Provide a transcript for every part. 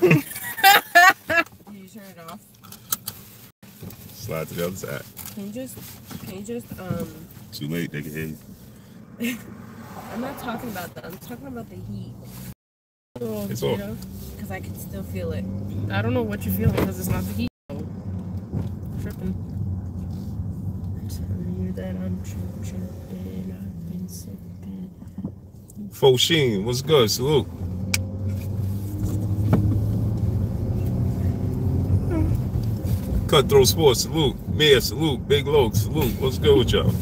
Did you turn it off? Slide to the other side. Can you just Too late, they can hear you. I'm not talking about that. I'm talking about the heat. It's off. Because I can still feel it. I don't know what you're feeling because it's not the heat. Tripping. I'm telling you that I'm tripping. I've been sipping. Fosheen, what's good? Salute. Cutthroat Sports, salute. Mia, salute. Big Loke, salute. What's good with y'all?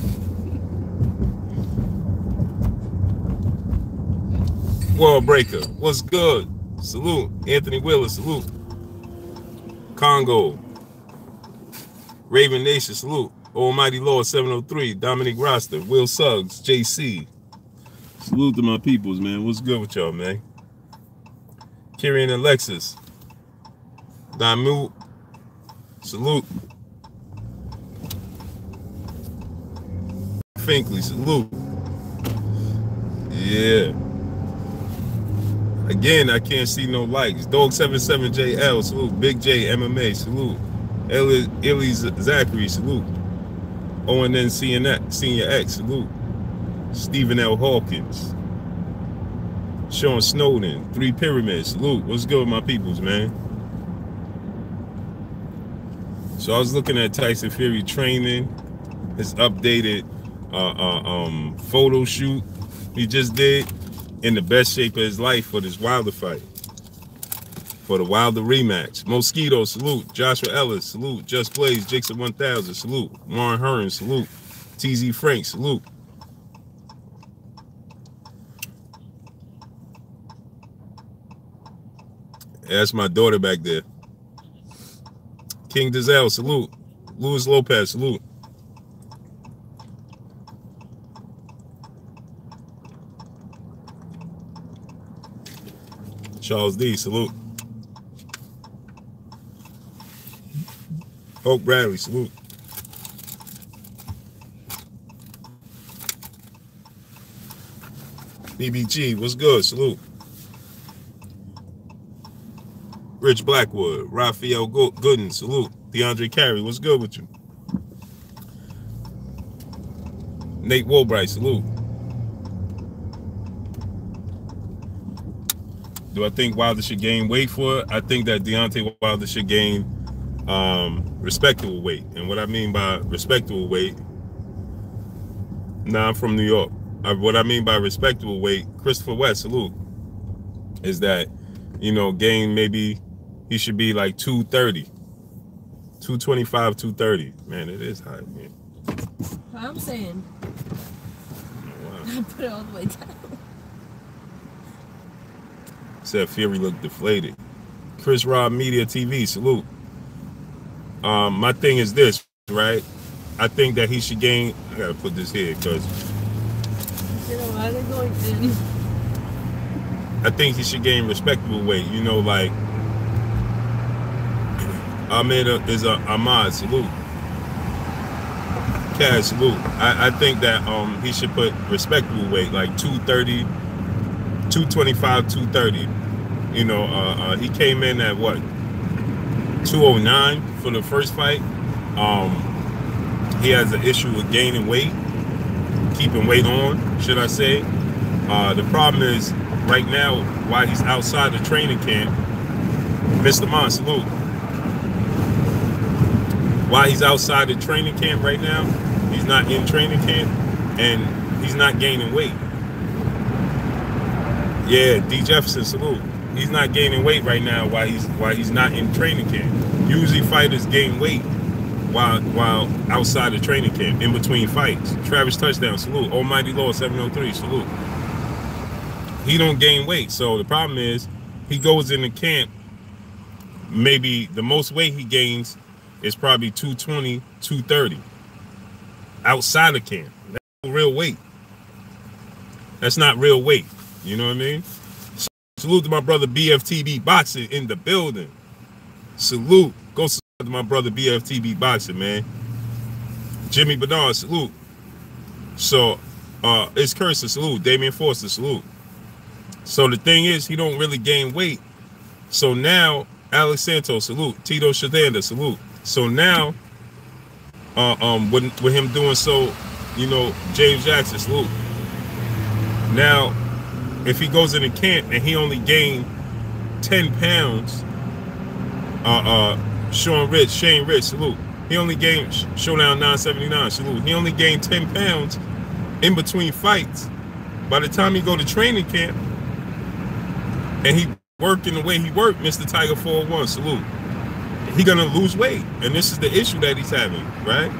World Breaker, what's good? Salute. Anthony Willis, salute. Congo. Raven Nation, salute. Almighty Lord 703, Dominic Roster, Will Suggs, JC. Salute to my peoples, man. What's good with y'all, man? Kyrian Alexis. Damu. Salute. Finkley, salute. Yeah. Again, I can't see no likes. Dog77JL, salute. Big J MMA, salute. Illy Zachary, salute. ONN Senior X, salute. Stephen L. Hawkins. Sean Snowden, 3 Pyramids, salute. What's good with my peoples, man? So I was looking at Tyson Fury training, his updated photo shoot he just did, in the best shape of his life for this Wilder fight. For the Wilder rematch. Mosquito, salute. Joshua Ellis, salute. Just Blaze, Jason 1000, salute. Warren Hearn, salute. TZ Frank, salute. That's my daughter back there. King Dizelle, salute. Luis Lopez, salute. Charles D, salute. Hope Bradley, salute. BBG, what's good? Salute. Rich Blackwood, Raphael Gooden, salute. DeAndre Carey, what's good with you? Nate Woolbright, salute. Do I think Wilder should gain weight for it? I think that Deontay Wilder should gain respectable weight. And what I mean by respectable weight, I'm from New York. What I mean by respectable weight, Christopher West, salute, is that, you know, gain maybe he should be like 230. 225, 230. Man, it is high. Man. I'm saying. Wow. I put it all the way down. Said Fury looked deflated. Chris Rob Media TV, salute. My thing is this, right? I think that he should gain. I gotta put this here because. You know why they're going in? I think he should gain respectable weight. You know, like. Ahmed is a Ahmad, salute. Kaz, salute. I think that he should put respectable weight, like 230, 225, 230. You know, he came in at what? 209 for the first fight. He has an issue with gaining weight, keeping weight on, should I say. The problem is, right now, while he's outside the training camp, Mr. Mon, salute. While he's outside the training camp right now, he's not in training camp, and he's not gaining weight. Yeah, D. Jefferson, salute. He's not gaining weight right now while he's not in training camp. Usually fighters gain weight while outside the training camp, in between fights. Travis Touchdown, salute. Almighty Lord 703, salute. He don't gain weight, so the problem is he goes into camp. Maybe the most weight he gains is probably 220, 230 outside of camp. That's not real weight. That's not real weight. You know what I mean? Salute to my brother BFTB Boxing in the building. Salute. Go salute to my brother BFTB Boxing, man. Jimmy Bernard, salute. So, it's Cursor, salute. Damian Forster, salute. So the thing is, he don't really gain weight So now, Alex Santos, salute. Tito Shadanda, salute. So now, with him doing so, you know, James Jackson, salute. Now, if he goes in the camp and he only gained 10 pounds, Shane Rich, salute. He only gained, Showdown 979, salute. He only gained 10 pounds in between fights. By the time he go to training camp and he working the way he worked, Mr. Tiger 401, salute. He gonna lose weight, and this is the issue that he's having, right?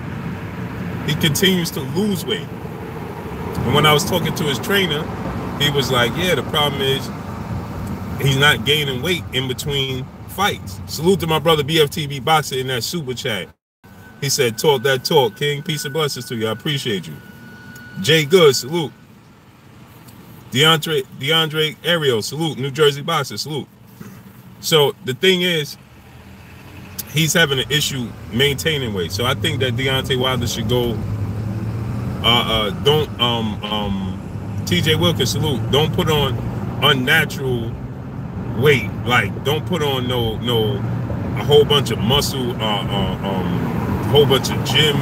He continues to lose weight. And when I was talking to his trainer, he was like, yeah, the problem is he's not gaining weight in between fights. Salute to my brother BFTV Boxer in that super chat. He said, talk that talk, King. Peace and blessings to you. I appreciate you. Jay Good, salute. DeAndre Ariel, salute. New Jersey Boxer, salute. So the thing is, he's having an issue maintaining weight. So I think that Deontay Wilder should go. TJ Wilkins, salute. Don't put on unnatural weight. Like, don't put on a whole bunch of muscle, a whole bunch of gym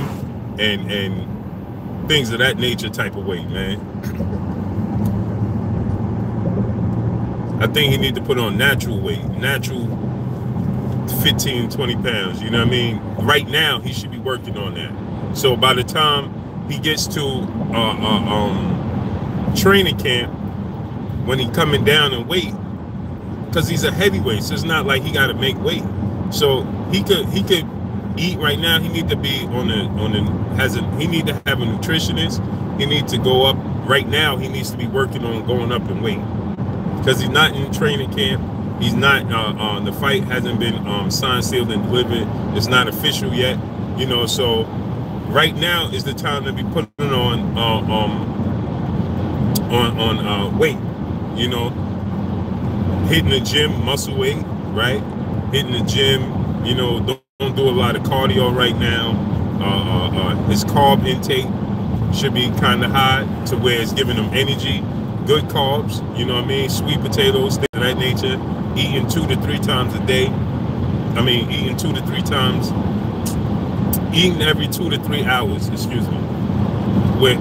and things of that nature type of weight, man. I think he need to put on natural weight, natural 15, 20 pounds, you know what I mean? Right now, he should be working on that. So by the time he gets to training camp, when he coming down in weight, because he's a heavyweight, so it's not like he got to make weight. So he could eat right now. He need to be he need to have a nutritionist. He needs to go up right now. He needs to be working on going up in weight because he's not in training camp. He's not, the fight hasn't been signed, sealed, and delivered. It's not official yet, you know, so right now is the time to be putting on weight, you know, hitting the gym, muscle weight, right? Hitting the gym, you know, don't do a lot of cardio right now. His carb intake should be kind of high to where it's giving him energy. Good carbs, you know what I mean? Sweet potatoes, things of that nature. Eating 2 to 3 times a day. I mean, eating 2 to 3 times. Eating every 2 to 3 hours, excuse me. With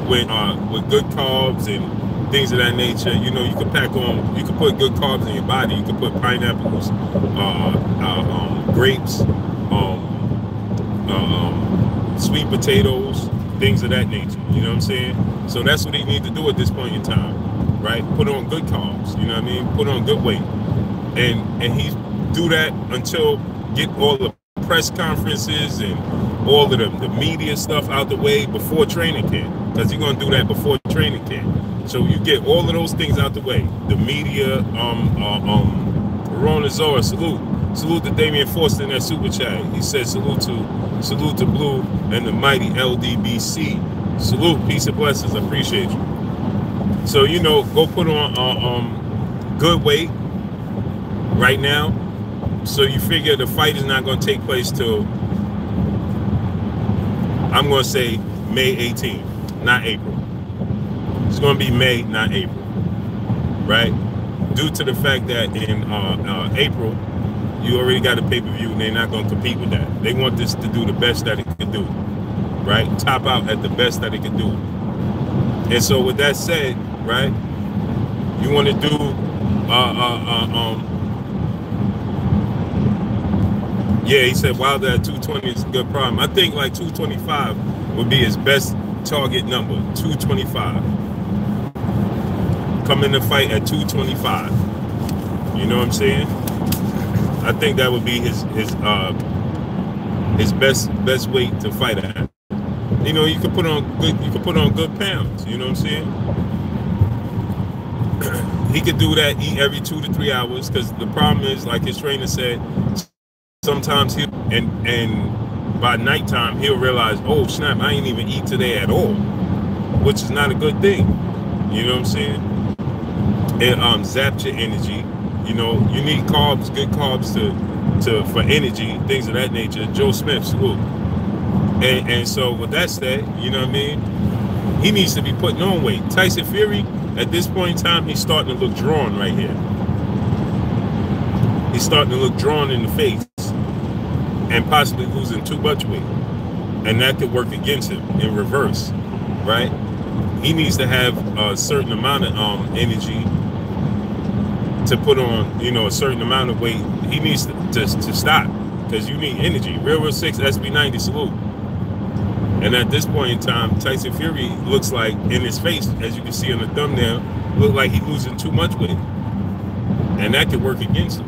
good carbs and things of that nature. You know, you can you can put good carbs in your body. You can put pineapples, grapes, sweet potatoes, things of that nature. You know what I'm saying? So that's what he needs to do at this point in time, right? Put on good carbs. You know what I mean? Put on good weight, and he do that until get all the press conferences and all of the media stuff out the way before training camp, because you're gonna do that before training camp. So you get all of those things out the way. The media, Rona Zora, salute to Damian Forster in that super chat. He said salute to Blue and the mighty LDBC. Salute, peace and blessings. I appreciate you. So you know, go put on good weight right now. So you figure the fight is not going to take place till, I'm going to say May 18th, not April. It's going to be May, not April, right? Due to the fact that in April, you already got a pay-per-view and they're not going to compete with that. They want this to do the best that it could do, right? Top out at the best that it could do. And so with that said, right, you want to do, yeah, he said Wilder at 220 is a good problem. I think like 225 would be his best target number, 225. Come in the fight at 225. You know what I'm saying? I think that would be his best weight to fight at. You know, you can put on good pounds. You know what I'm saying? He could do that, eat every 2 to 3 hours, because the problem is, like his trainer said, sometimes he'll and by nighttime he'll realize, oh snap, I ain't even eat today at all, which is not a good thing. You know what I'm saying? It zaps your energy. You know, you need carbs, good carbs for energy, things of that nature. Joe Smith, salute. And so with that said, you know what I mean? He needs to be putting on weight. Tyson Fury, at this point in time, he's starting to look drawn right here. he's starting to look drawn in the face and possibly losing too much weight. And that could work against him in reverse, right? He needs to have a certain amount of energy to put on, you know, a certain amount of weight. He needs to stop, because you need energy. Real 6 SB90 salute. And at this point in time, Tyson Fury looks like, in his face, as you can see in the thumbnail, look like he's losing too much weight. And that could work against him.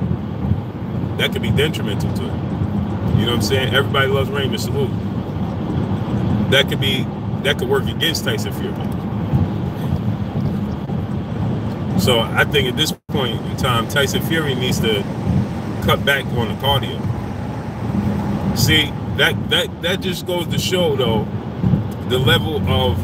That could be detrimental to him. You know what I'm saying? Everybody loves Raymond, salute. That could work against Tyson Fury. So I think at this point in time, Tyson Fury needs to cut back on the cardio. See, that just goes to show, though, the level of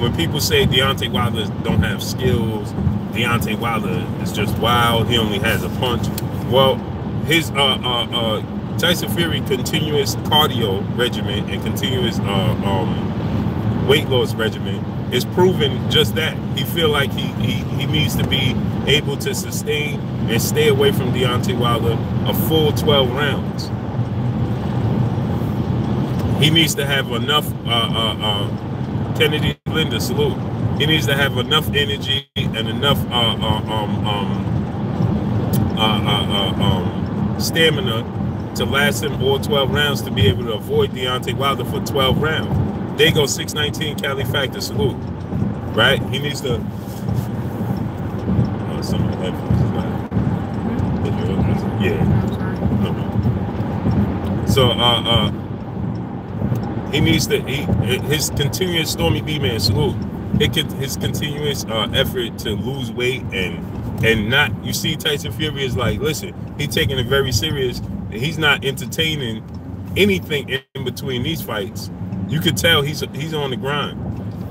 when people say Deontay Wilder don't have skills, Deontay Wilder is just wild, he only has a punch. Well, his Tyson Fury continuous cardio regimen and continuous weight loss regimen is proven just that. He feel like he needs to be able to sustain and stay away from Deontay Wilder a full 12 rounds. He needs to have enough Kennedy Linda, salute. He needs to have enough energy and enough stamina to last him all 12 rounds to be able to avoid Deontay Wilder for 12 rounds. There go 619 Cali Factor, salute. Right? He needs to. Some of the headphones is like. Yeah. So he needs to. His continuous Stormy B-Man, salute. His continuous effort to lose weight and not. You see, Tyson Fury is like, listen, he's taking it very serious. He's not entertaining anything in between these fights. You could tell he's on the grind.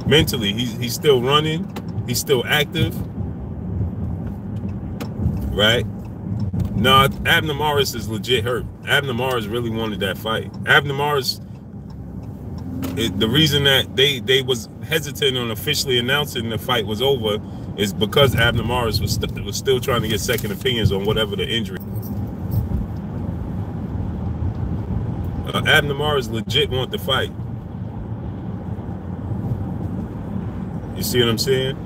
Mentally, he's still running. He's still active. Right? No, Abner Morris is legit hurt. Abner Morris really wanted that fight. Abner Morris, the reason that they was hesitant on officially announcing the fight was over is because Abner Morris was still trying to get second opinions on whatever the injury. Abner Morris legit want the fight. You see what I'm saying?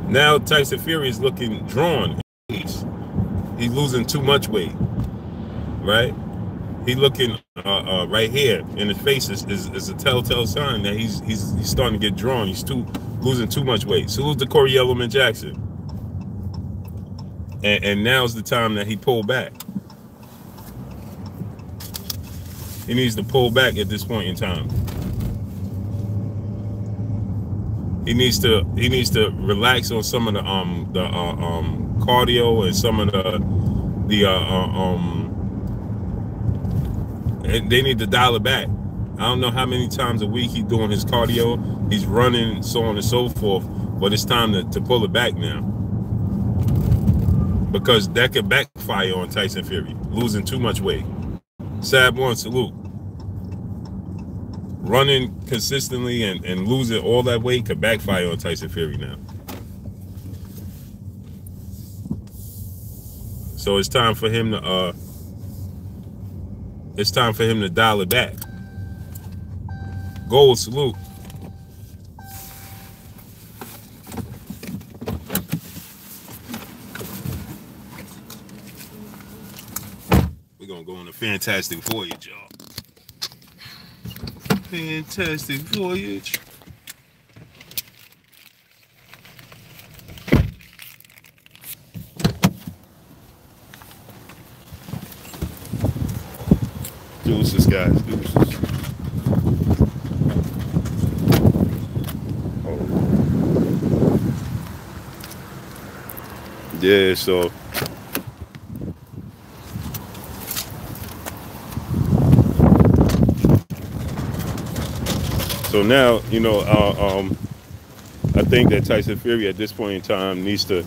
Now Tyson Fury is looking drawn. He's losing too much weight, right? He looking right here in his face is a telltale sign that he's starting to get drawn. He's losing too much weight. Salute to Corey Yellowman Jackson. And now's the time that he pulled back. He needs to pull back at this point in time. He needs to relax on some of the cardio and some of and they need to dial it back. I don't know how many times a week he's doing his cardio, he's running, so on and so forth, but it's time to pull it back now, because that could backfire on Tyson Fury, losing too much weight. Sab one, salute. Running consistently and losing all that weight could backfire on Tyson Fury now. So it's time for him to dial it back. Gold, salute. We're gonna go on a fantastic voyage, y'all. Fantastic voyage. Deuces, guys, deuces. Oh. Yeah, so now, you know, I think that Tyson Fury at this point in time needs to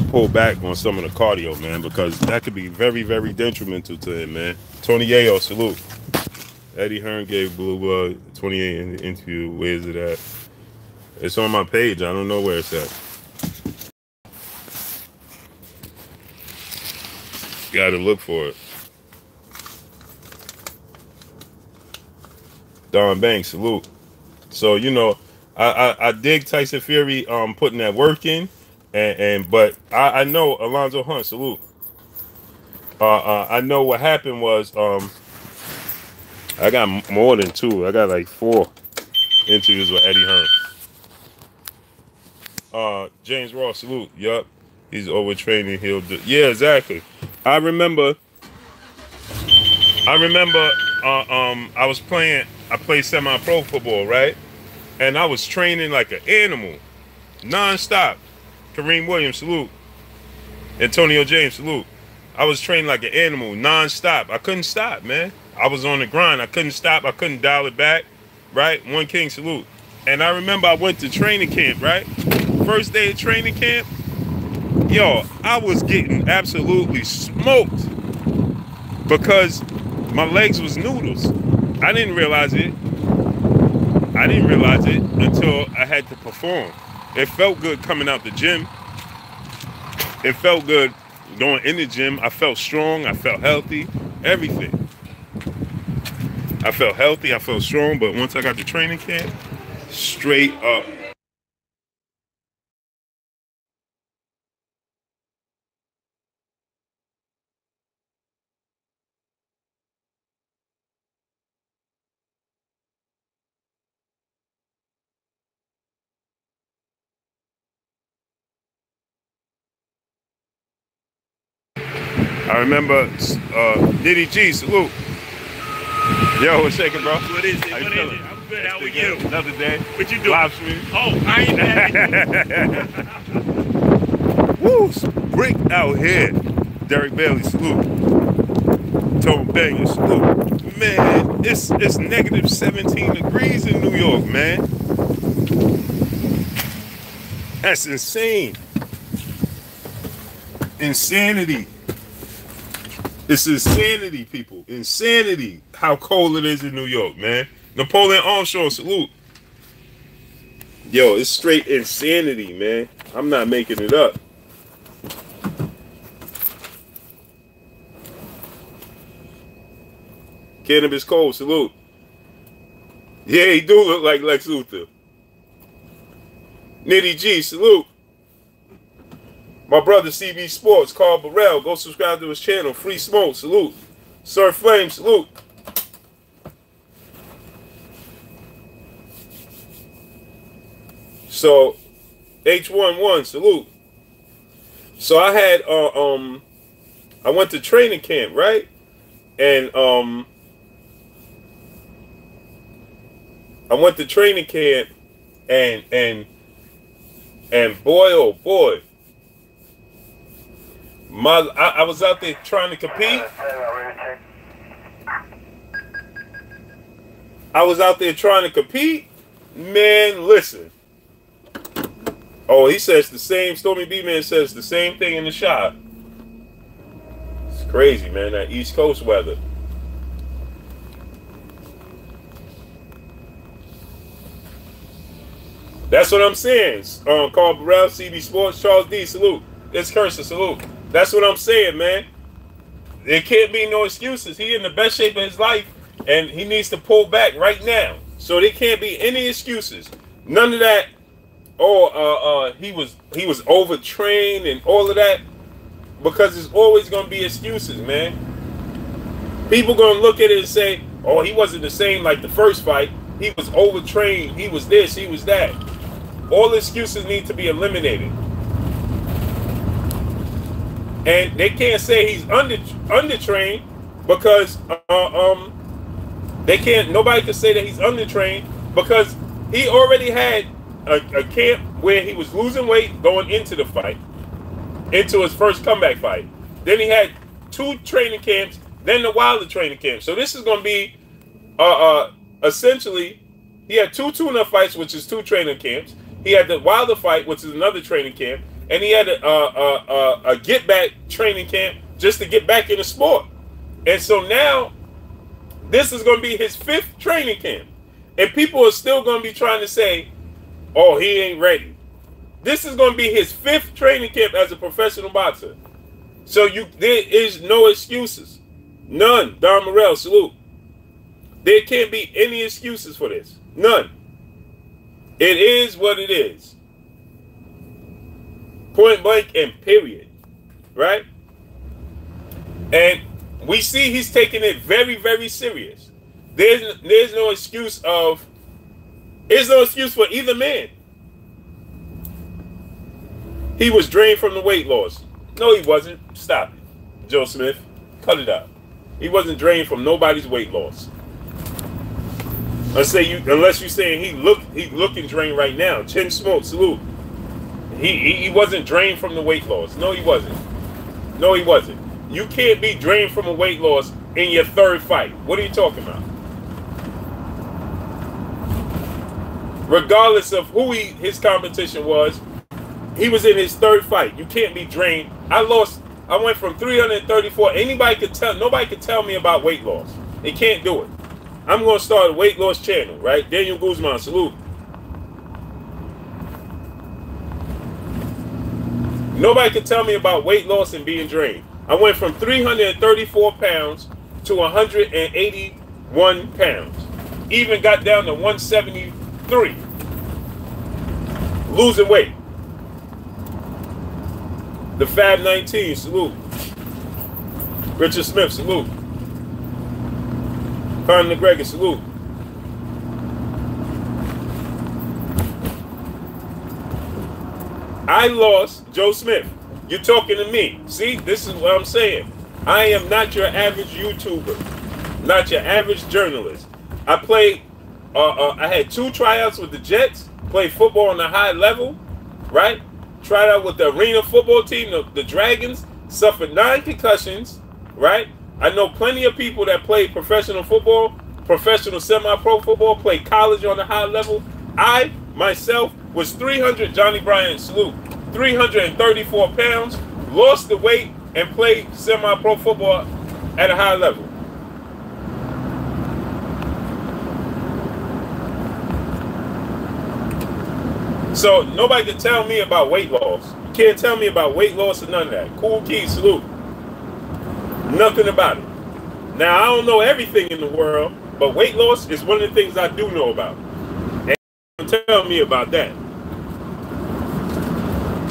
pull back on some of the cardio, man, because that could be very, very detrimental to him, man. Tony Yayo, salute. Eddie Hearn gave Blue 28 in the interview. Where is it at? It's on my page. I don't know where it's at. Gotta look for it. Don Banks, salute. So, you know, I dig Tyson Fury putting that work in, but I know Alonzo Hunt, salute. I know what happened was I got more than 2. I got like 4 interviews with Eddie Hearn. James Ross, salute. Yup. He's overtraining. He'll do. Yeah, exactly. I remember I was playing. I played semi-pro football, right? And I was training like an animal, non-stop. Kareem Williams, salute. Antonio James, salute. I was training like an animal, non-stop. I couldn't stop, man. I was on the grind. I couldn't stop. I couldn't dial it back, right? One King, salute. And I remember I went to training camp, right? First day of training camp, yo, I was getting absolutely smoked because my legs was noodles. I didn't realize it. I didn't realize it until I had to perform. It felt good coming out the gym. It felt good going in the gym. I felt strong. I felt healthy. Everything. I felt healthy. I felt strong. But once I got to training camp, straight up. I remember Diddy G, salute. Yo, what's shaking, bro? What is it? How you What is feeling? it? I'm good. How are you? Another day. What you doing? Live stream. Oh, I ain't mad. Woo, brick out here. Derek Bailey, salute. Tone Banger, salute. Man, it's negative 17 degrees in New York, man. That's insane. Insanity. It's insanity, people. Insanity. How cold it is in New York, man. Napoleon Armstrong, salute. Yo, it's straight insanity, man. I'm not making it up. Cannabis Cole, salute. Yeah, he do look like Lex Luthor. Nitty G, salute. My brother CB Sports, Carl Burrell, go subscribe to his channel. Free Smoke, salute. Sir Flame, salute. So, H11, salute. So I had I went to training camp, right? And I went to training camp and boy, oh boy. I was out there trying to compete. I was out there trying to compete. Man, listen. Oh, he says the same. Stormy B-Man says the same thing in the shop. It's crazy, man, that East Coast weather. That's what I'm saying. Carl Burrell, CB Sports, Charles D, salute. It's Cursor, salute. That's what I'm saying, man. There can't be no excuses. He in the best shape of his life, and he needs to pull back right now. So there can't be any excuses. None of that. Oh, he was overtrained and all of that, because there's always gonna be excuses, man. People gonna look at it and say, "Oh, he wasn't the same like the first fight. He was overtrained. He was this. He was that." All excuses need to be eliminated. And they can't say he's undertrained because they can't. Nobody can say that he's undertrained because he already had a camp where he was losing weight going into the fight, into his first comeback fight. Then he had 2 training camps, then the Wilder training camp. So this is going to be essentially he had 2 tune-up fights, which is 2 training camps. He had the Wilder fight, which is another training camp. And he had a get-back training camp just to get back in the sport. And so now, this is going to be his 5th training camp. And people are still going to be trying to say, oh, he ain't ready. This is going to be his 5th training camp as a professional boxer. So there is no excuses. None. Don Morell, salute. There can't be any excuses for this. None. It is what it is. Point blank and period. Right? And we see he's taking it very, very serious. There's no excuse of, there's no excuse for either man. He was drained from the weight loss. No, he wasn't. Stop it. Joe Smith, cut it out. He wasn't drained from nobody's weight loss. Unless you're saying he's looking drained right now. Chin Smoke, salute. He wasn't drained from the weight loss. No, he wasn't. No, he wasn't. You can't be drained from a weight loss in your third fight. What are you talking about? Regardless of who his competition was, he was in his third fight. You can't be drained. I went from 334. Nobody could tell me about weight loss. They can't do it. I'm going to start a weight loss channel, right? Daniel Guzman, salute. Nobody could tell me about weight loss and being drained. I went from 334 pounds to 181 pounds. Even got down to 173. Losing weight. The Fab 19, salute. Richard Smith, salute. Conor McGregor, salute. I lost Joe Smith. You're talking to me. See, this is what I'm saying. I am not your average YouTuber, not your average journalist. I played, I had 2 tryouts with the Jets, played football on a high level, right? Tried out with the arena football team, the Dragons, suffered 9 concussions, right? I know plenty of people that played professional football, professional semi-pro football, played college on a high level. I, myself, was 300, Johnny Bryant, salute, 334 pounds, lost the weight, and played semi-pro football at a high level. So nobody can tell me about weight loss. You can't tell me about weight loss or none of that. Cool Key, salute. Nothing about it. Now, I don't know everything in the world, but weight loss is one of the things I do know about. And you can't tell me about that.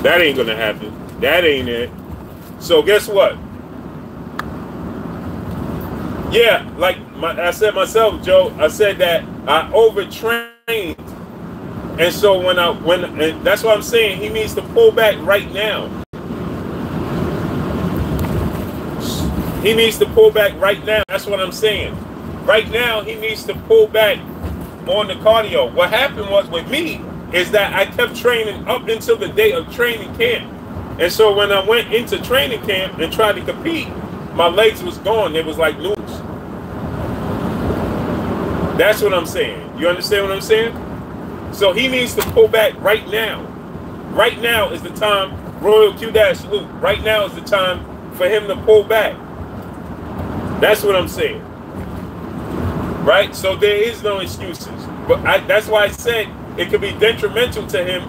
That ain't gonna happen. That ain't it. So guess what? Yeah, like I said myself, Joe, I said that I overtrained. And so and that's what I'm saying, he needs to pull back right now. He needs to pull back right now. That's what I'm saying. Right now, he needs to pull back on the cardio. What happened was with me is that I kept training up until the day of training camp. And so when I went into training camp and tried to compete, my legs was gone. It was like noodles. That's what I'm saying. You understand what I'm saying? So he needs to pull back right now. Right now is the time, Royal Q-Dash, salute. Right now is the time for him to pull back. That's what I'm saying. Right? So there is no excuses. But that's why I said it could be detrimental to him.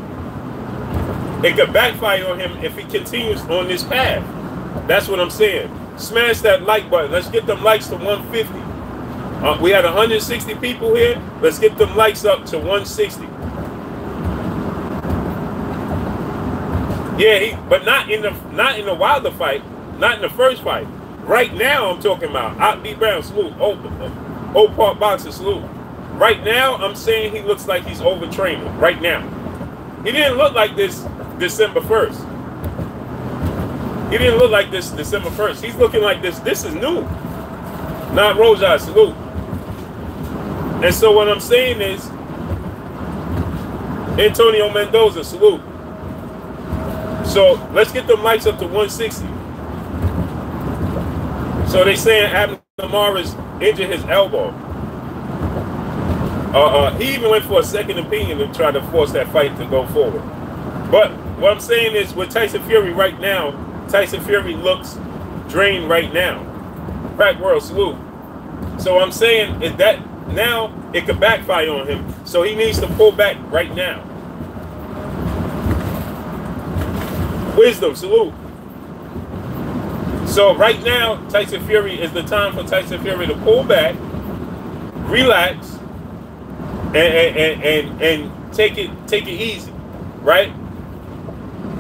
It could backfire on him if he continues on this path. That's what I'm saying. Smash that like button. Let's get them likes to 150. We had 160 people here. Let's get them likes up to 160. Yeah, but not in the Wilder fight, not in the first fight. Right now, I'm talking about B. Brown, salute. Old Park Boxer, salute. Right now, I'm saying he looks like he's overtraining. Right now, he didn't look like this December 1st. He didn't look like this December 1st. He's looking like this. This is new. Not Roja, salute. And so what I'm saying is, Antonio Mendoza, salute. So let's get them likes up to 160. So they saying Abner Morris injured his elbow. He even went for a second opinion to try to force that fight to go forward. But what I'm saying is with Tyson Fury right now, Tyson Fury looks drained right now. Crack World, salute. So I'm saying is that now it could backfire on him. So he needs to pull back right now. Wisdom, salute. So right now, Tyson Fury is the time for Tyson Fury to pull back, relax, and take it easy, right?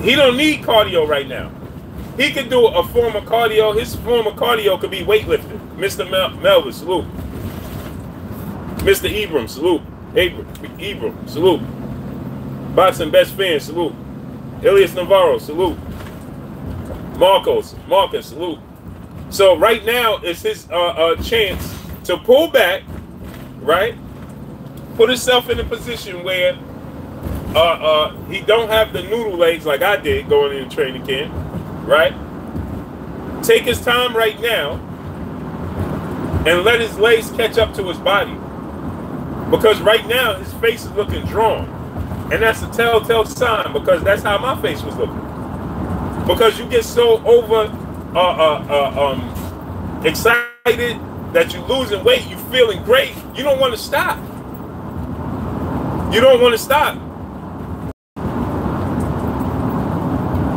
He don't need cardio right now. He could do a form of cardio. His form of cardio could be weightlifting. Mr. Melvin, salute. Mr. Ibram, salute. Ibram, salute. Boxing best fan, salute. Elias Navarro, salute. Marcus, salute. So right now is his chance to pull back, right? Put himself in a position where he don't have the noodle legs like I did going into training camp, right? Take his time right now and let his legs catch up to his body. Because right now his face is looking drawn. And that's a telltale sign, because that's how my face was looking. Because you get so excited that you're losing weight, you're feeling great, you don't want to stop. You don't want to stop.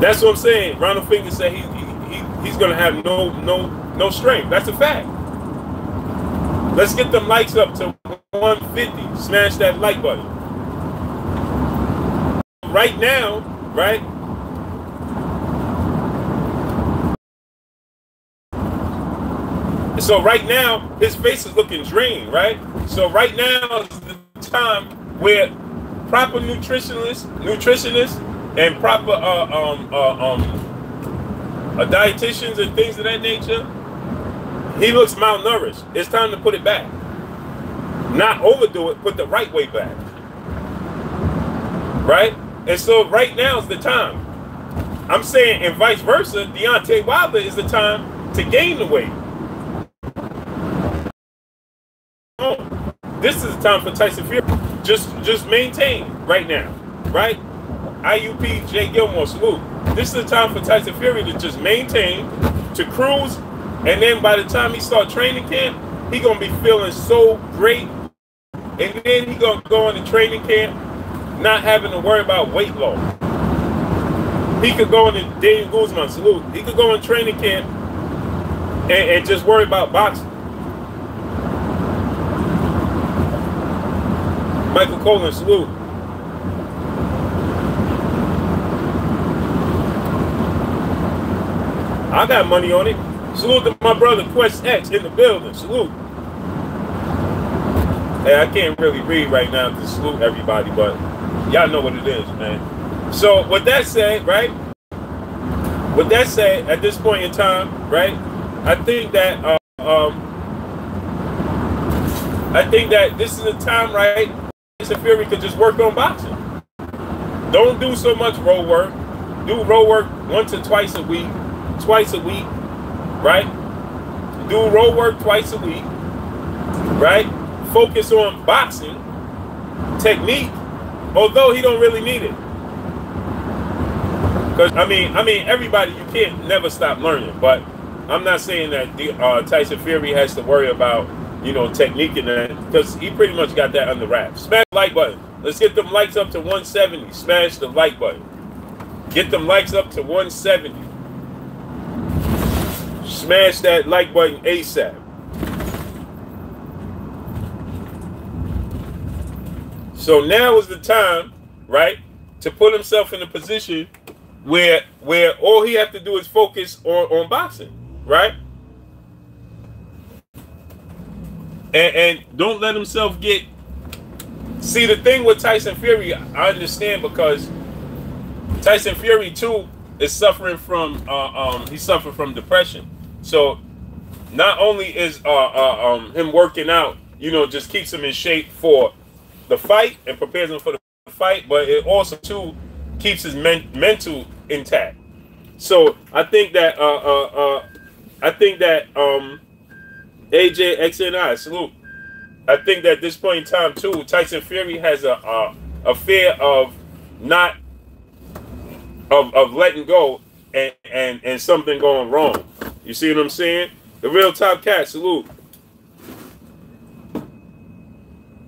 That's what I'm saying. Ronald Finger said he's gonna have no strength. That's a fact. Let's get them likes up to 150. Smash that like button. Right now, right? So right now, his face is looking drained, right? So right now is the time where proper nutritionists and proper dietitians and things of that nature, he looks malnourished. It's time to put it back. Not overdo it, put the right way back. Right? And so right now is the time. I'm saying, and vice versa, Deontay Wilder is the time to gain the weight. This is the time for Tyson Fury. Just maintain right now, right? IUP J Gilmore, salute. This is the time for Tyson Fury to just maintain, to cruise, and then by the time he start training camp, he gonna be feeling so great, and then he gonna go into training camp not having to worry about weight loss. He could go into Daniel Guzman, salute. He could go in training camp and just worry about boxing. Michael Colin, salute. I got money on it. Salute to my brother Quest X in the building. Salute. Hey, I can't really read right now to salute everybody, but y'all know what it is, man. So with that said, right? With that said, at this point in time, right? I think that this is a time, right? Tyson Fury could just work on boxing. Don't do so much road work. Do road work once or twice a week, right? Do road work twice a week, right? Focus on boxing technique, although he don't really need it. Because I mean, everybody, you can't never stop learning. But I'm not saying that Tyson Fury has to worry about, you know, technique and that, because he pretty much got that under wraps. Smash the like button. Let's get them likes up to 170. Smash the like button. Get them likes up to 170. Smash that like button ASAP. So now is the time, right, to put himself in a position where all he have to do is focus on boxing, right? And don't let himself get... See, the thing with Tyson Fury, I understand, because Tyson Fury too is suffering from he's suffering from depression. So not only is him working out, you know, just keeps him in shape for the fight and prepares him for the fight, but it also too keeps his mental intact. So I think that AJXNI, salute. I think that at this point in time too, Tyson Fury has a fear of not of letting go and something going wrong. You see what I'm saying? The real top cat, salute.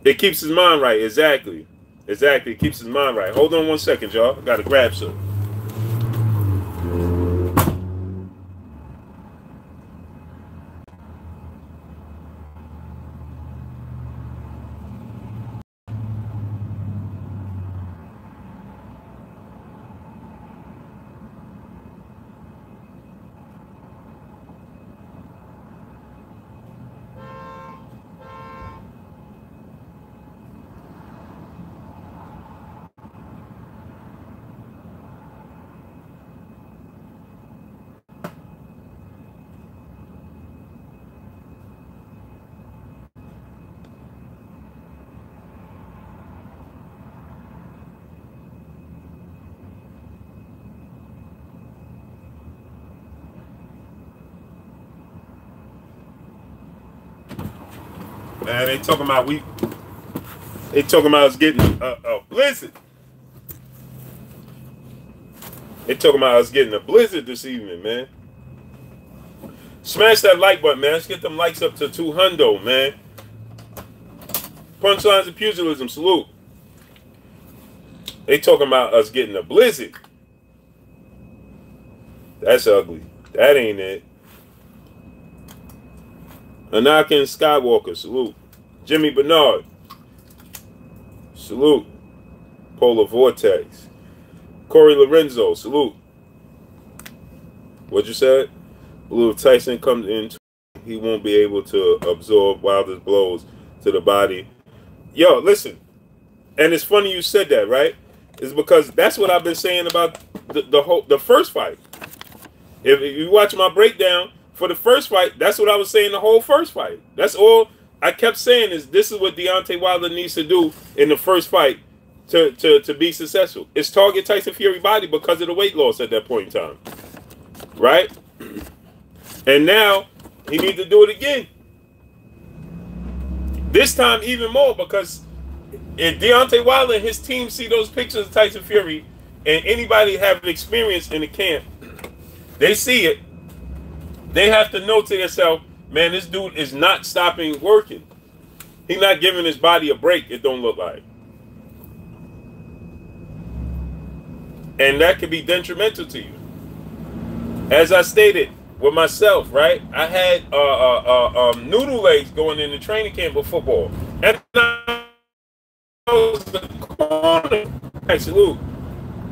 It keeps his mind right. Exactly. Exactly. It keeps his mind right. Hold on 1 second, y'all. I gotta grab some. man. They talking about us getting a blizzard. They talking about us getting a blizzard this evening, man. Smash that like button, man. Let's get them likes up to 200, man. Punchlines of pugilism, salute. They talking about us getting a blizzard. That's ugly. That ain't it. Anakin Skywalker, salute. Jimmy Bernard, salute. Polar Vortex. Corey Lorenzo, salute. What you said? Blue, if Tyson comes in, he won't be able to absorb Wilder's blows to the body. Yo, listen. And it's funny you said that, right? It's because that's what I've been saying about the first fight. If you watch my breakdown for the first fight, that's what I was saying the whole first fight. That's all I kept saying is this is what Deontay Wilder needs to do in the first fight to be successful. It's target Tyson Fury body because of the weight loss at that point in time. Right? And now he needs to do it again. This time even more because if Deontay Wilder and his team see those pictures of Tyson Fury and anybody have experience in the camp, they see it, they have to know to themselves, man, this dude is not stopping working. He's not giving his body a break, it don't look like. And that could be detrimental to you. As I stated with myself, right? I had noodle legs going into training camp of football. And I was the corner. Hey, salute.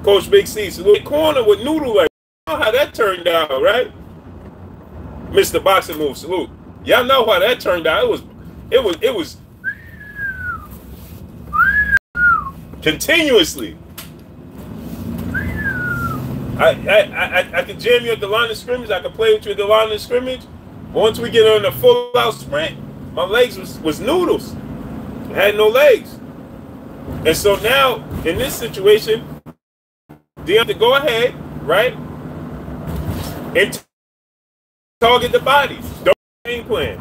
Coach Big C, salute. Corner with noodle legs. You know how that turned out, right? Mr. Boxing Move, salute. Y'all know how that turned out. It was continuously. I can jam you at the line of scrimmage. I can play with you at the line of scrimmage. Once we get on the full-out sprint, my legs was noodles. I had no legs. And so now, in this situation, they have to go ahead, right, and target the body. Don't game plan.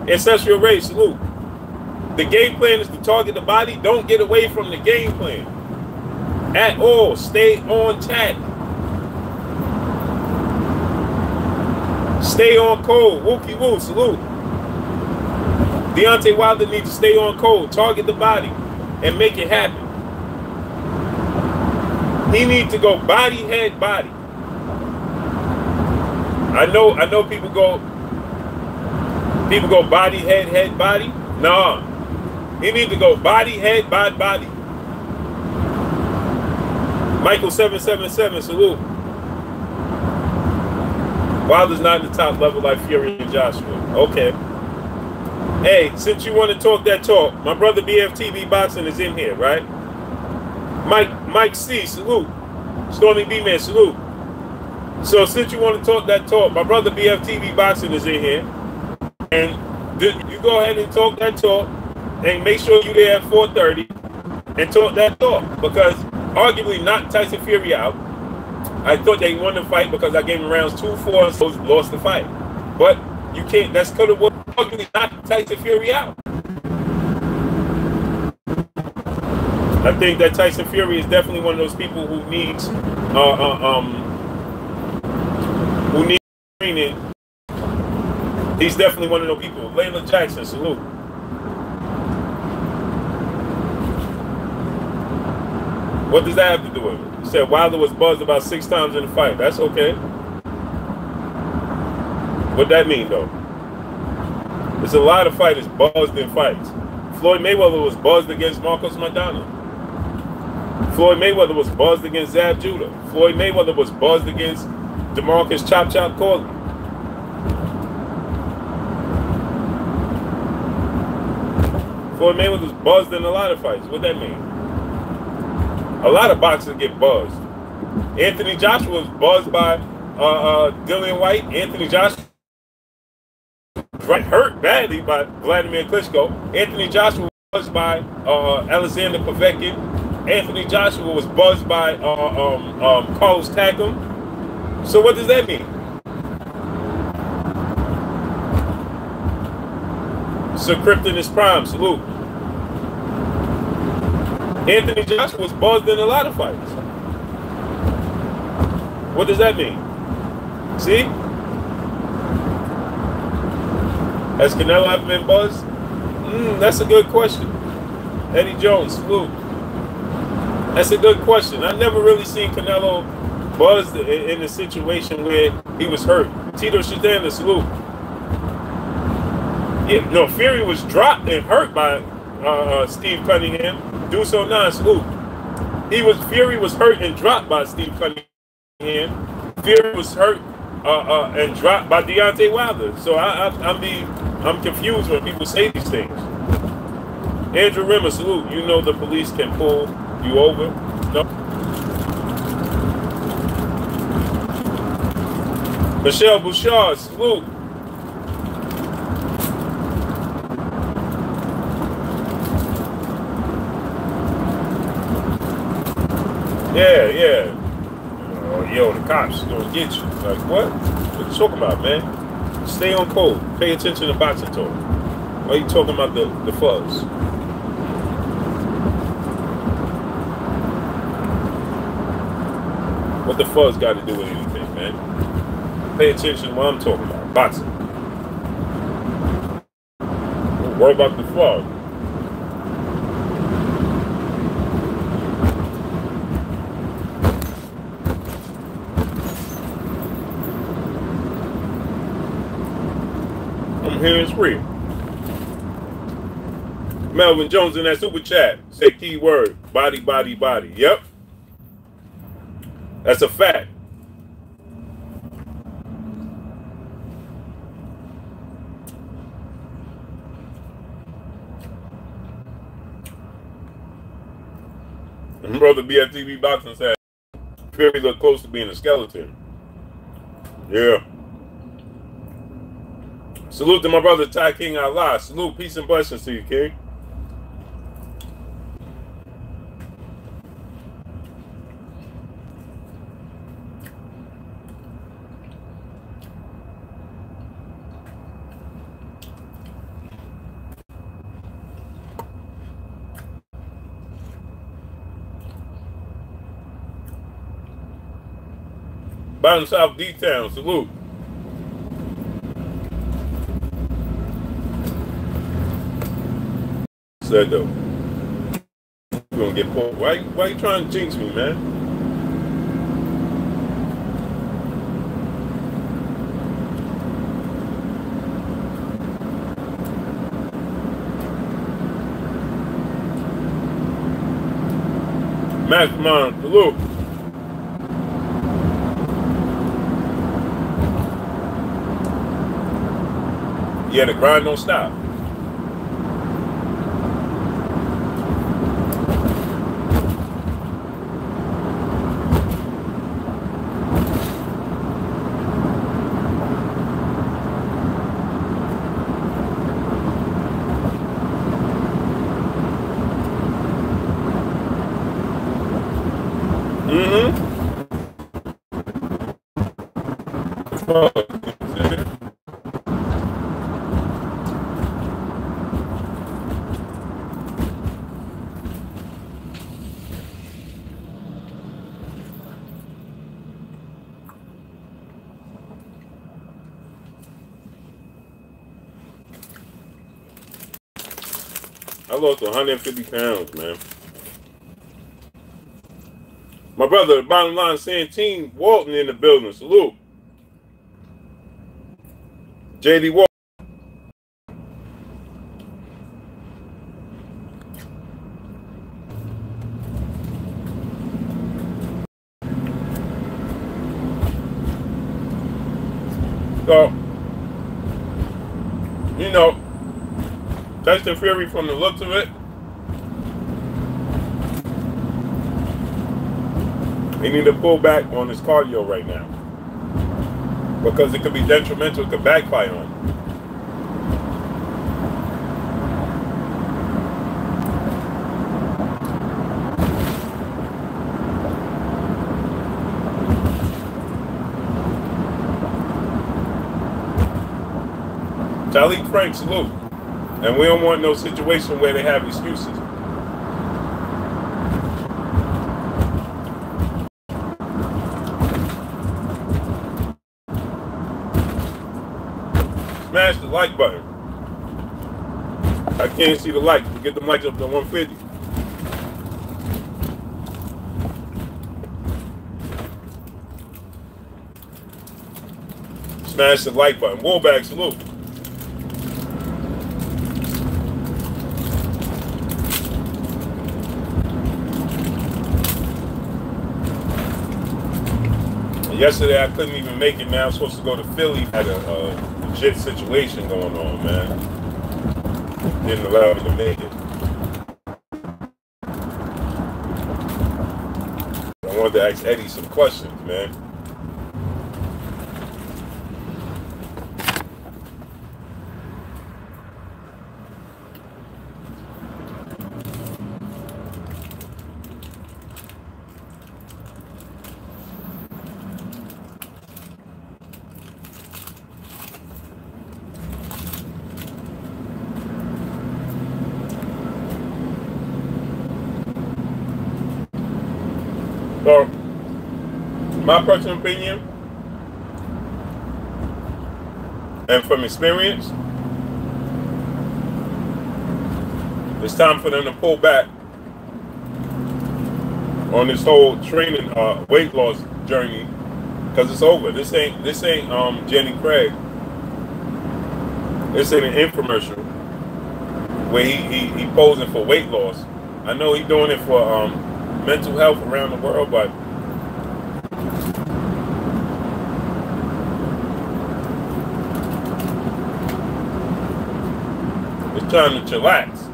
Ancestral Race, salute. The game plan is to target the body. Don't get away from the game plan at all. Stay on track. Stay on code. Wookie woo, salute. Deontay Wilder needs to stay on code. Target the body and make it happen. He needs to go body, head, body. I know people go body, head, body. Nah. He needs to go body, head, body. Michael 777, salute. Wilder's not in the top level like Fury and Joshua. Okay. Hey, since you want to talk that talk, my brother BFTV Boxing is in here, right? Mike C, salute. Stormy B-Man, salute. So since you want to talk that talk, my brother BFTV Boxing is in here. And you go ahead and talk that talk and make sure you're there at 4:30 and talk that talk. Because arguably knocked Tyson Fury out. I thought they won the fight because I gave him rounds 2, 4, and so lost the fight. But you can't, that's could have arguably knocked Tyson Fury out. I think that Tyson Fury is definitely one of those people who needs training. He's definitely one of those people. Layla Jackson, salute. What does that have to do with it? He said Wilder was buzzed about 6 times in the fight. That's okay. What that mean, though? There's a lot of fighters buzzed in fights. Floyd Mayweather was buzzed against Marcos Maidana. Floyd Mayweather was buzzed against Zab Judah. Floyd Mayweather was buzzed against DeMarcus Chop Chop Corley. Floyd Mayweather was buzzed in a lot of fights. What that mean? A lot of boxers get buzzed. Anthony Joshua was buzzed by Dillian White. Anthony Joshua was hurt badly by Vladimir Klitschko. Anthony Joshua was buzzed by Alexander Povetkin. Anthony Joshua was buzzed by Carlos Takam. So what does that mean? Sir Krypton is prime. Salute. Anthony Joshua was buzzed in a lot of fights. What does that mean? See? Has Canelo ever been buzzed? That's a good question. Eddie Jones, salute. That's a good question. I've never really seen Canelo buzzed in a situation where he was hurt. Tito Shadana, salute. Yeah, no, Fury was dropped and hurt by Steve Cunningham. Do so now, salute. Fury was hurt and dropped by Steve Cunningham. Fury was hurt and dropped by Deontay Wilder. So I'm confused when people say these things. Andrew Rimmer, salute. You know the police can pull you over. No. Michelle Bouchard, salute. Yeah. Yo, the cops gonna get you. Like, what? What you talking about, man? Stay on code. Pay attention to boxing talk. Why are you talking about the fuzz? What the fuzz got to do with anything, man? Pay attention to what I'm talking about. Boxing. Don't worry about the fuzz. I'm here it's real. Melvin Jones in that super chat. Say keyword. Body, body, body. Yep. That's a fact. My brother BFTV Boxing said Fury looked close to being a skeleton. Yeah. Salute to my brother Ty King Allah. Salute, peace and blessings to you, King. Bottom South D-Town, salute. Said though, you're gonna get pulled. Why you trying to jinx me, man? Mastermind, salute. Yeah, the grind don't stop. I lost 150 pounds, man. My brother, bottom line, Santine Walton in the building. Salute. JD Walton. So, you know, Tyson Fury, from the looks of it, he need to pull back on his cardio right now because it could be detrimental, it could backfire on him. Charlie Frank, salute. And we don't want no situation where they have excuses. Smash the like button. I can't see the likes. We get them likes up to 150. Smash the like button. Woolbag, salute. Yesterday I couldn't even make it, man. I was supposed to go to Philly. Had a legit situation going on, man. Didn't allow me to make it. I wanted to ask Eddie some questions, man. So, my personal opinion, and from experience, it's time for them to pull back on this whole training weight loss journey, because it's over. This ain't Jenny Craig. This ain't an infomercial where he posing for weight loss. I know he's doing it for mental health around the world, but it's time to chillax.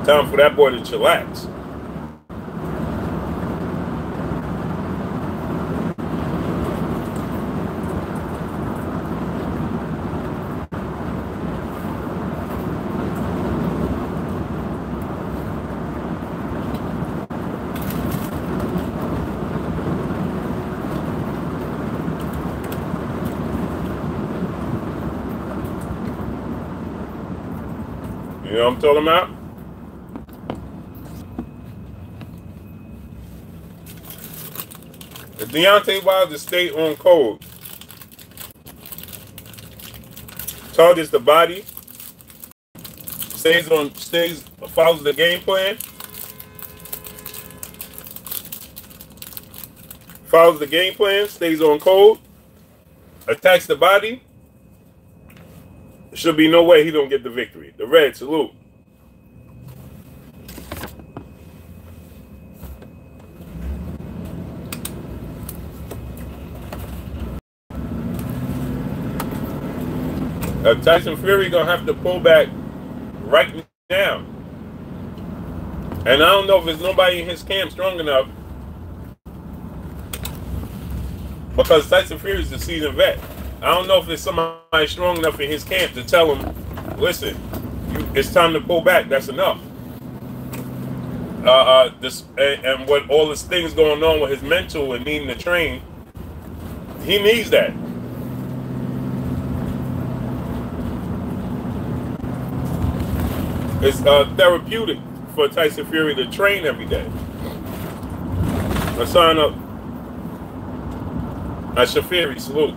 Time for that boy to chillax. You know what I'm talking about? If Deontay Wilder stay on code, targets the body, follows the game plan, stays on code, attacks the body, there should be no way he don't get the victory. The Red, salute. Tyson Fury gonna have to pull back right now, and I don't know if there's nobody in his camp strong enough, because Tyson Fury is the seasoned vet. I don't know if there's somebody strong enough in his camp to tell him, listen, it's time to pull back. That's enough. And what all this things going on with his mental and needing to train, he needs that. It's therapeutic for Tyson Fury to train every day. Let's sign up. Shafiri, salute.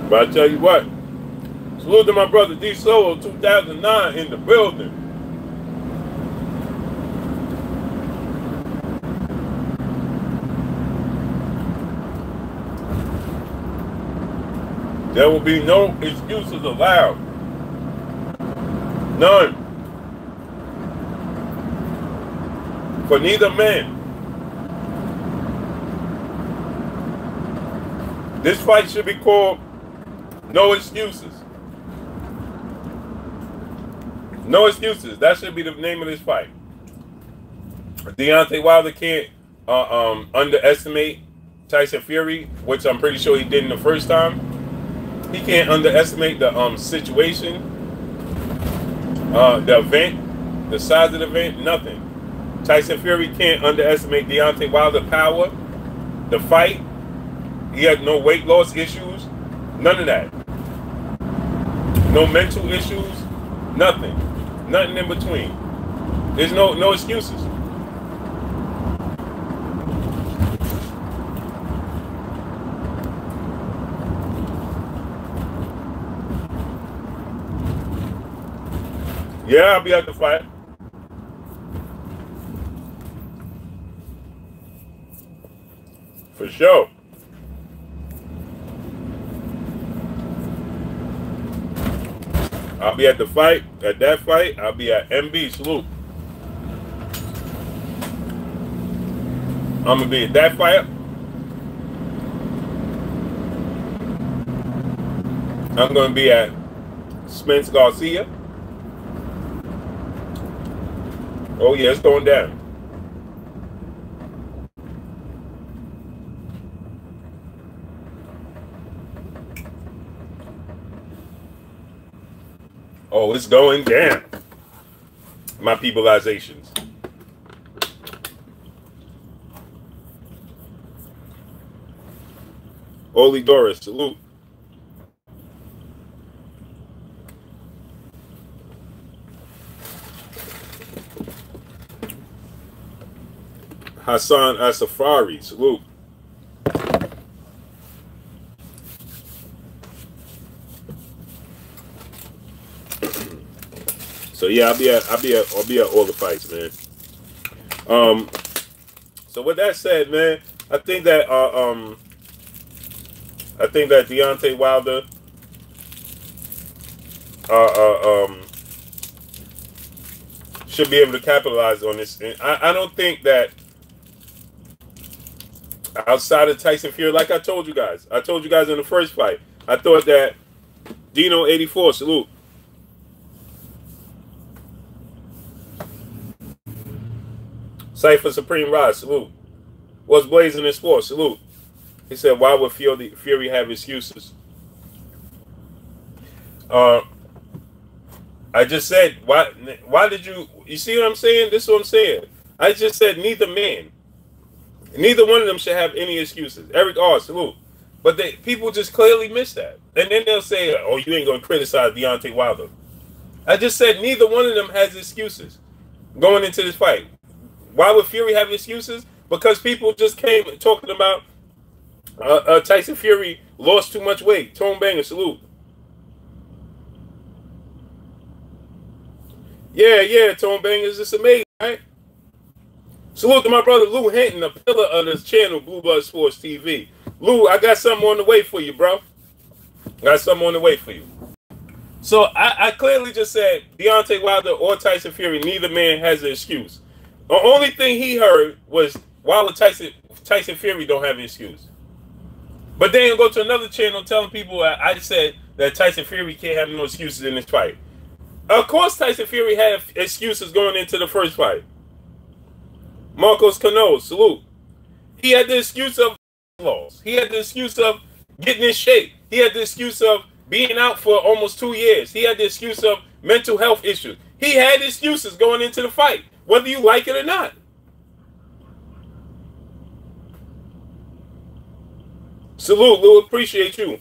But I tell you what, salute to my brother D Solo 2009 in the building. There will be no excuses allowed. None. For neither man. This fight should be called No Excuses. No Excuses. That should be the name of this fight. Deontay Wilder can't underestimate Tyson Fury, which I'm pretty sure he did in the first time. He can't underestimate the situation, the event, the size of the event, nothing. Tyson Fury can't underestimate Deontay Wilder's power, the fight. He had no weight loss issues, none of that. No mental issues, nothing. Nothing in between. There's no excuses. Yeah, I'll be at the fight. For sure. I'll be at the fight. At that fight, I'll be at MB. Salute. I'm going to be at that fight. I'm going to be at Spence Garcia. Oh, yeah, it's going down. Oh, it's going down. My peopleizations. Oli Doris, salute. Hassan Asafari, salute. So yeah, I'll be at all the fights, man. So with that said, man, I think that Deontay Wilder should be able to capitalize on this. And I don't think that outside of Tyson Fury, like I told you guys in the first fight, I thought that Dino 84, salute. Cypher Supreme Rod, salute. Was blazing in sports, salute. He said, why would Fury have excuses? I just said, why did you see what I'm saying? This is what I'm saying. I just said neither one of them should have any excuses. Eric R, salute. But people just clearly miss that. And then they'll say, oh, you ain't going to criticize Deontay Wilder. I just said neither one of them has excuses going into this fight. Why would Fury have excuses? Because people just came talking about Tyson Fury lost too much weight. Tone Banger, salute. Yeah, Tone Banger is just amazing, right? Salute to my brother Lou Hinton, a pillar of this channel, Blue Blood Sports TV. Lou, I got something on the way for you, bro. Got something on the way for you. So I clearly just said Deontay Wilder or Tyson Fury, neither man has an excuse. The only thing he heard was Wilder Tyson Fury don't have an excuse. But then you go to another channel telling people I said that Tyson Fury can't have no excuses in this fight. Of course Tyson Fury had excuses going into the first fight. Marcos Cano, salute. He had the excuse of loss. He had the excuse of getting in shape. He had the excuse of being out for almost 2 years. He had the excuse of mental health issues. He had excuses going into the fight, whether you like it or not. Salute, Lou. Appreciate you.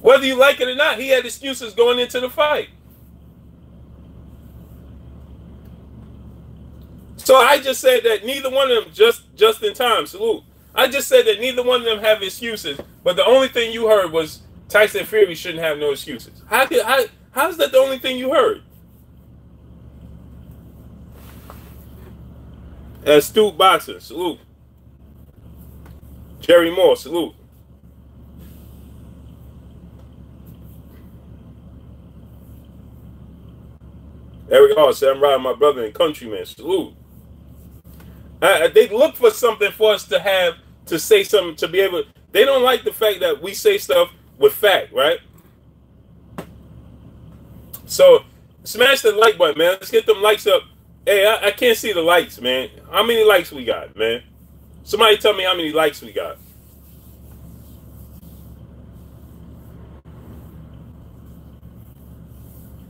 Whether you like it or not, he had excuses going into the fight. So I just said that neither one of them just in time. Salute. I just said that neither one of them have excuses, but the only thing you heard was Tyson Fury shouldn't have no excuses. How's that the only thing you heard? Astute Boxer, salute. Jerry Moore, salute. Eric Hall said, I'm riding my brother and countryman. Salute. They look for something for us to have to say something to be able. They don't like the fact that we say stuff with fact, right? So smash the like button, man. Let's get them likes up. Hey, I can't see the likes, man. How many likes we got, man? Somebody tell me how many likes we got.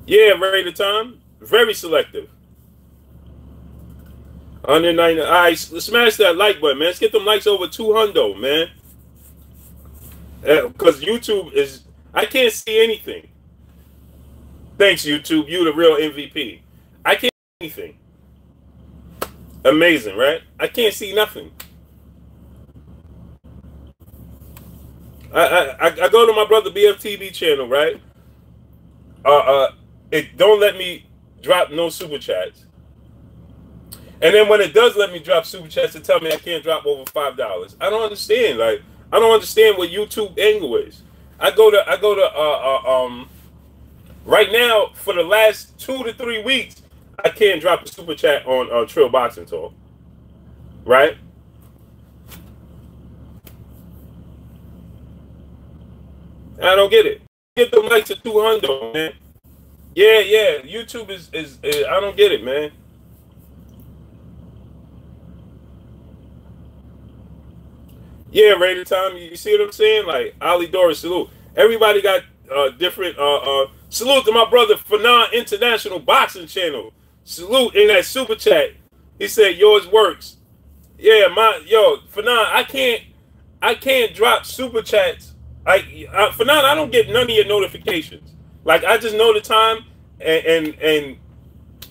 Yeah, rate of time. Very selective. 190. All right, smash that like button, man. Let's get them likes over 200, man. Because YouTube is... I can't see anything. Thanks, YouTube. You the real MVP. I can't see anything. Amazing, right? I can't see nothing. I go to my brother BFTV channel, right? It don't let me drop no super chats. And then when it does let me drop super chats, it tell me I can't drop over $5. I don't understand. Like, I don't understand what YouTube angle is. I go to right now for the last 2 to 3 weeks, I can't drop a super chat on Trill Boxing Talk. Right? I don't get it. Get them likes to 200, man. Yeah. YouTube is I don't get it, man. Yeah, rated time. You see what I'm saying? Like Ali Doris, salute. Everybody got different salute to my brother Fanan International Boxing Channel. Salute in that super chat. He said yours works. Yeah, Fanan, I can't drop super chats. Fanan, I don't get none of your notifications. Like I just know the time and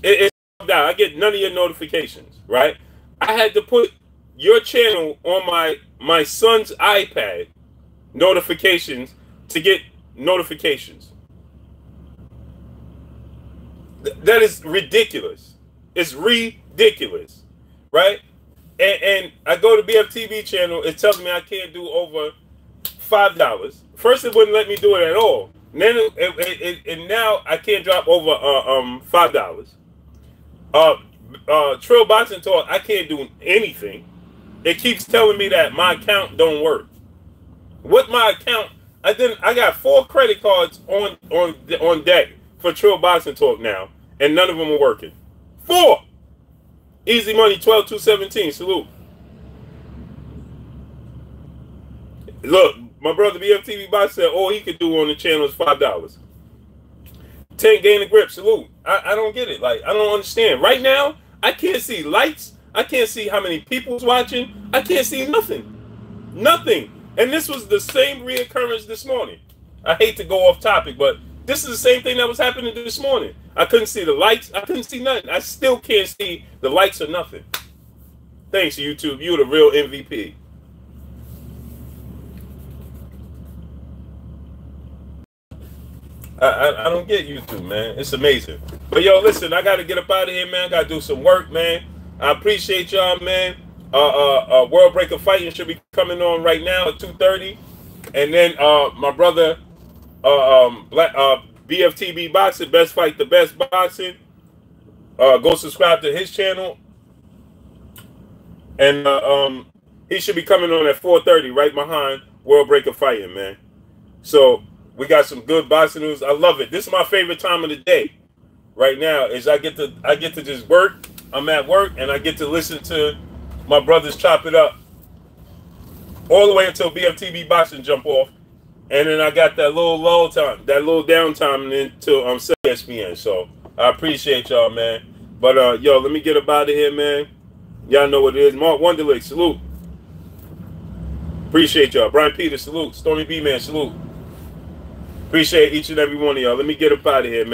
it's down. I get none of your notifications, right? I had to put your channel on my son's iPad notifications to get notifications. That is ridiculous. It's ridiculous, right? And I go to BFTV channel. It tells me I can't do over $5. First, it wouldn't let me do it at all. And then and now I can't drop over $5. Trill Boxing Talk, I can't do anything. It keeps telling me that my account don't work. With my account, I got 4 credit cards on deck for Trill Boxing Talk now, and none of them are working. 4. Easy Money 12217. Salute. Look, my brother BFTV Box said all he could do on the channel is $5. 10 Gain the Grip. Salute. I don't get it. Like I don't understand. Right now, I can't see lights. I can't see how many people's watching. I can't see nothing. Nothing. And this was the same reoccurrence this morning. I hate to go off topic, but this is the same thing that was happening this morning. I couldn't see the lights. I couldn't see nothing. I still can't see the lights or nothing. Thanks, YouTube. You're the real MVP. I don't get YouTube, man. It's amazing. But, yo, listen, I got to get up out of here, man. I got to do some work, man. I appreciate y'all, man. World Breaker Fighting should be coming on right now at 2:30. And then my brother, BFTB Boxing, Best Fight the Best Boxing. Go subscribe to his channel. And he should be coming on at 4:30, right behind World Breaker Fighting, man. So we got some good boxing news. I love it. This is my favorite time of the day. Right now is I get to just work. I'm at work and I get to listen to my brothers chop it up all the way until BFTV Boxing jump off, and then I got that little lull time, that little downtime until ESPN. So I appreciate y'all, man. But yo, let me get up out of here, man. Y'all know what it is. Mark Wonderlick, salute. Appreciate y'all. Brian Peters, salute. Stormy B Man, salute. Appreciate each and every one of y'all. Let me get up out of here, man.